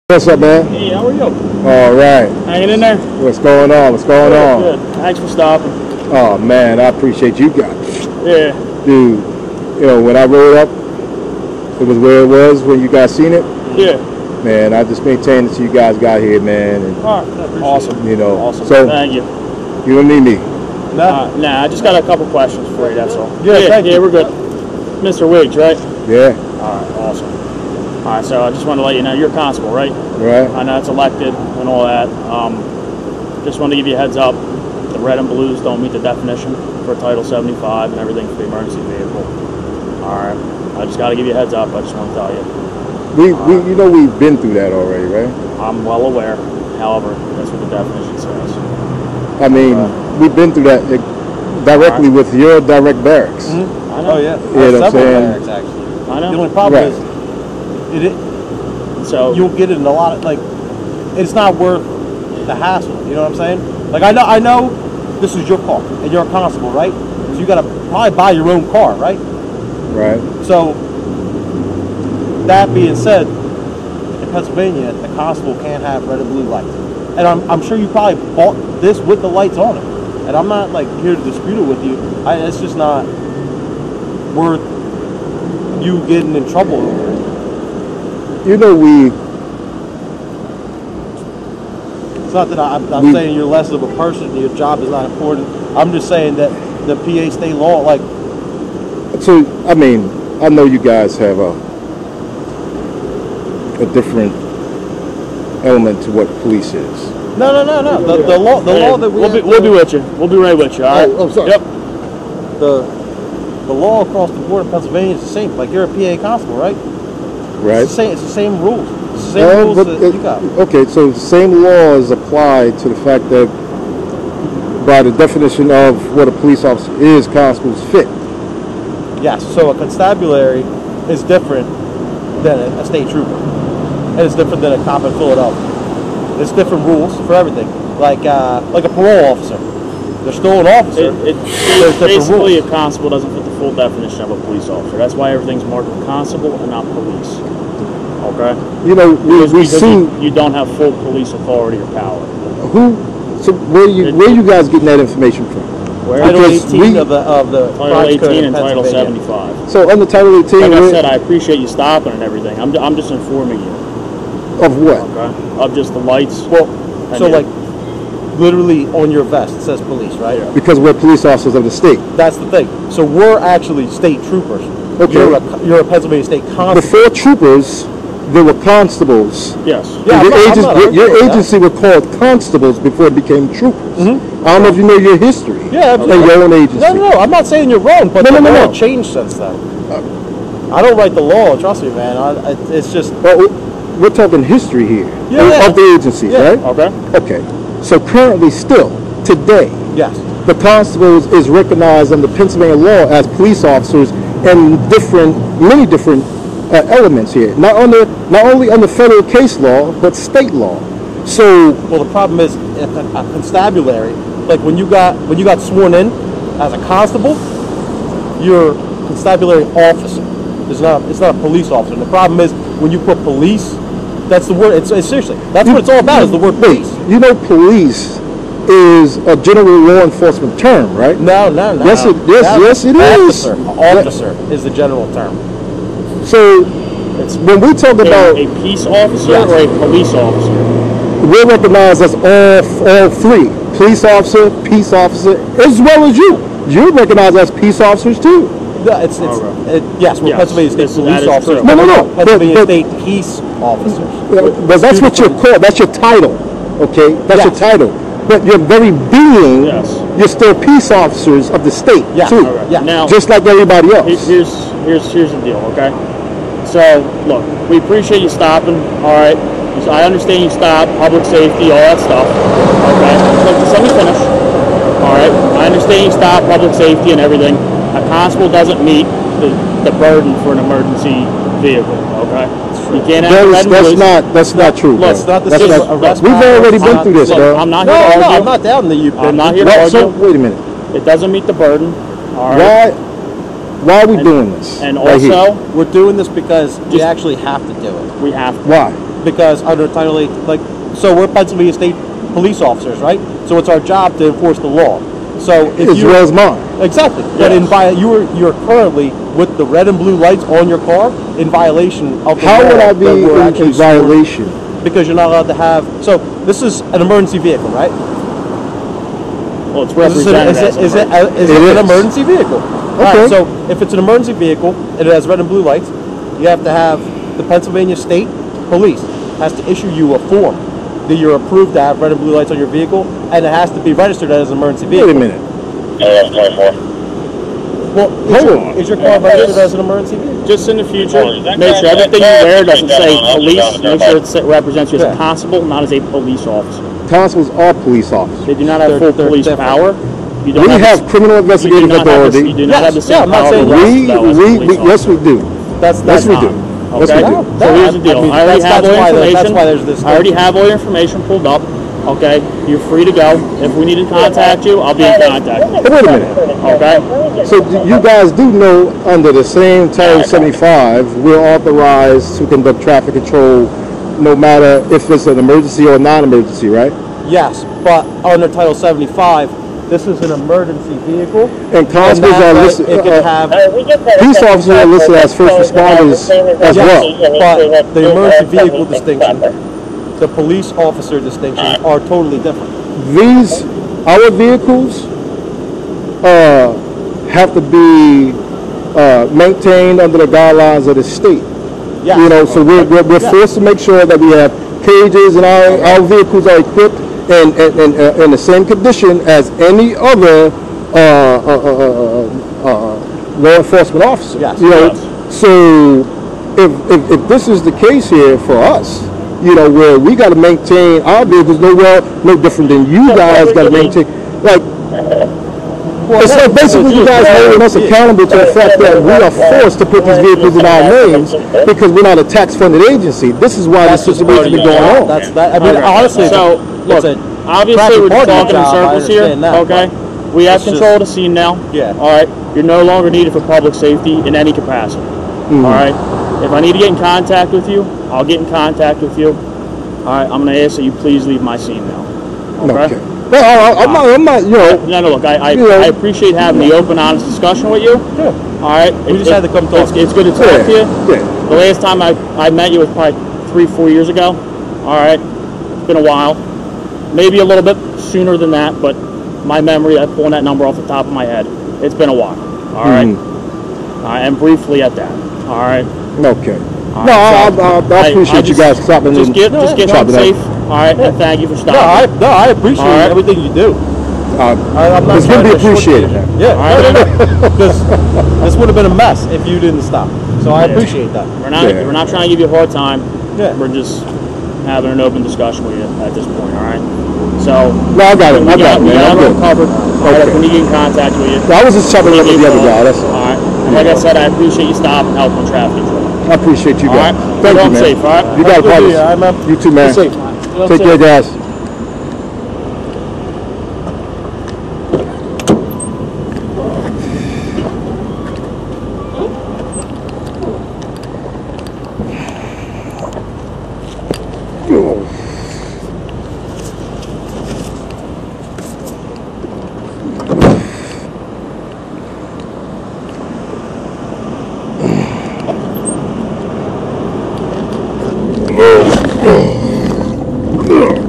What's up, man? Hey, how are you? All right. Hanging in there? What's going on? What's going on? Good. Thanks for stopping. Oh, man, I appreciate you guys. Yeah. Dude, you know, when I rode up, it was where it was when you guys seen it. Yeah. Man, I just maintained until you guys got here, man. And, All right. Awesome. you know, Awesome. so thank you. You don't need me. Nah, I just got a couple questions for you, that's all. Yeah, we're good. Mr. Wiggs, right? Yeah. All right, awesome. All right, so I just wanted to let you know, you're a constable, right? Right. I know it's elected and all that. Just wanted to give you a heads up. The red and blues don't meet the definition for Title 75 and everything for the emergency vehicle. All right. I just got to give you a heads up. I just want to tell you. You know we've been through that already, right? I'm well aware. However, that's what the definition says. I mean, we've been through that directly with your direct barracks. Mm-hmm. I know. Oh, yeah. You know what I'm Several saying? barracks, actually. I know. The only problem Right. is, So you'll get it in a lot of, like, it's not worth the hassle. You know what I'm saying? Like, I know this is your car, and you're a constable, right? So you got to probably buy your own car, right? Right. So, that being said, in Pennsylvania, the constable can't have red and blue lights. And I'm sure you probably bought this with the lights on it. And I'm not, like, here to dispute it with you. It's just not worth you getting in trouble over it. You know It's not that I'm saying you're less of a person, your job is not important. I'm just saying that the PA state law, like... So, I mean, I know you guys have a different element to what police is. No. The law that we'll be with you. We'll be right with you. All right. Oh, sorry. Yep. The law across the board in Pennsylvania is the same. Like, you're a PA constable, right? Right. It's the same rules. It's the same rules that you got. Okay, so the same laws apply to the fact that by the definition of what a police officer is, constables fit. Yes, so a constabulary is different than a state trooper. And it's different than a cop in Philadelphia. There's different rules for everything. Like a parole officer. They're still an officer. Basically, a constable doesn't fit the full definition of a police officer. That's why everything's marked constable and not police. Okay? You know, we see you don't have full police authority or power. So where you guys getting that information from? Title 18 of the Title 18 and Title 75. So under Title 18, like I said, I appreciate you stopping and everything. I'm just informing you. Of what? Okay. Of just the lights. Well, so like literally on your vest it says police, right? Yeah. Because we're police officers of the state. That's the thing. So we're actually state troopers. Okay. You're a Pennsylvania state constable. Before troopers, there were constables. Yes. Yeah, your agency were called constables before it became troopers. Mm-hmm. I don't know if you know your history. Yeah, and your own agency. No. I'm not saying you're wrong, but the law changed since then. I don't write the law. Trust me, man. It's just. Well, we're talking history here of the agencies, right? Okay. So currently, still today, yes, the constables is recognized under Pennsylvania law as police officers in many different elements here. Not only under federal case law, but state law. So, well, the problem is a constabulary. Like when you got sworn in as a constable, you're a constabulary officer. It's not a police officer. And the problem is when you put police, that's the word. It's seriously. That's what it's all about. Is the word police. You know, police is a general law enforcement term, right? No. Yes, it is. Officer is the general term. So, when we talk about a peace officer or a police officer, we're recognized as all three: police officer, peace officer, as well as you. You're recognized as peace officers too. Yes, we're Pennsylvania State Police Officers. No. Pennsylvania State Peace Officers. But that's what you're called. That's your title. Okay, that's your title. But your very being, you're still peace officers of the state too. Yeah. Now, just like everybody else. Here's the deal. Okay. So look, we appreciate you stopping. All right. I understand you stopped, public safety, all that stuff. Okay. So just let me finish. All right. I understand you stopped, public safety, and everything. A constable doesn't meet the burden for an emergency vehicle. Okay. You can't have that's not true. Look, it's not the same arrest. We've already been through this, bro. I'm not here to argue. I'm not down that you've been. I'm not here to argue. So wait a minute. It doesn't meet the burden. All right. Why are we doing this? And also, we're doing this because we actually have to do it. We have to. Why? because under Title 8, like, so we're Pennsylvania State police officers, right? So it's our job to enforce the law. So if as well as mine. exactly, but you're currently with the red and blue lights on your car in violation of the law. How would I be in violation? Because you're not allowed to have. So this is an emergency vehicle, right? Well, it's represented Is it an emergency vehicle? Okay. All right, so if it's an emergency vehicle and it has red and blue lights, you have to have the Pennsylvania State Police has to issue you a form that you're approved to have red and blue lights on your vehicle, and it has to be registered as an emergency vehicle. Wait a minute. Well, is your car registered as an emergency vehicle? Just in the future, make sure everything you wear doesn't say police. Make sure it represents you as a constable, not as a police officer. Constables are police officers. They do not have full police power. We have criminal investigative authority. You do not have the same I'm not power. saying Yes, we do. That's Yes, we not. do. Yes, Okay. we do. So here's the deal. I mean, I already have all your information. That's why there's this. I already have all your information pulled up. Okay, you're free to go. If we need to contact you, I'll be in contact. But wait a minute. Okay. So you guys do know under the same Title 75, we're authorized to conduct traffic control no matter if it's an emergency or non-emergency, right? Yes, but under Title 75, this is an emergency vehicle. And constables are listed. It can have. Police officers are listed as first responders as well. But the emergency vehicle distinction, the police officer distinction are totally different. Our vehicles have to be maintained under the guidelines of the state. Yes. You know, so we're forced to make sure that we have cages and our vehicles are equipped in the same condition as any other law enforcement officer. Yes. You know, so if this is the case here for us, you know, where we got to maintain our vehicles no different than you guys got to maintain. Like, it's like basically you guys holding us accountable to the fact that we are forced to put these vehicles in our names because we're not a tax-funded agency. This is why this situation has been going on. That's that. I mean, honestly, So look, obviously we're talking in circles here. Okay, we have control of the scene now. Yeah. All right, you're no longer needed for public safety in any capacity. All right. If I need to get in contact with you, I'll get in contact with you. All right, I'm going to ask that you please leave my scene now. Okay? Well, I'm not, you know. No, look, I appreciate having the open, honest discussion with you. Yeah. All right? We just had to come talk. It's good to talk to you. Yeah. The last time I met you was probably 3-4 years ago. All right? It's been a while. Maybe a little bit sooner than that, but my memory, I'm pulling that number off the top of my head. It's been a while. All right? And briefly at that. All right? Okay. All no, right, I appreciate you guys stopping. Just get home safe. All right, and thank you for stopping. No, I appreciate everything you do. It's going to be appreciated. Yeah, because this would have been a mess if you didn't stop. So I appreciate that. We're not trying to give you a hard time. Yeah. We're just having an open discussion with you at this point. All right. So. No, I got it. We got it covered. Okay. If we need to get in contact with you. I was just chopping up with the other guy. That's all. All right. And like I said, I appreciate you stopping, helping traffic control. I appreciate you guys. All right. Thank you, man. Safe, all right? You got it, brothers. You too, man. Safe. Take care, guys. Ugh.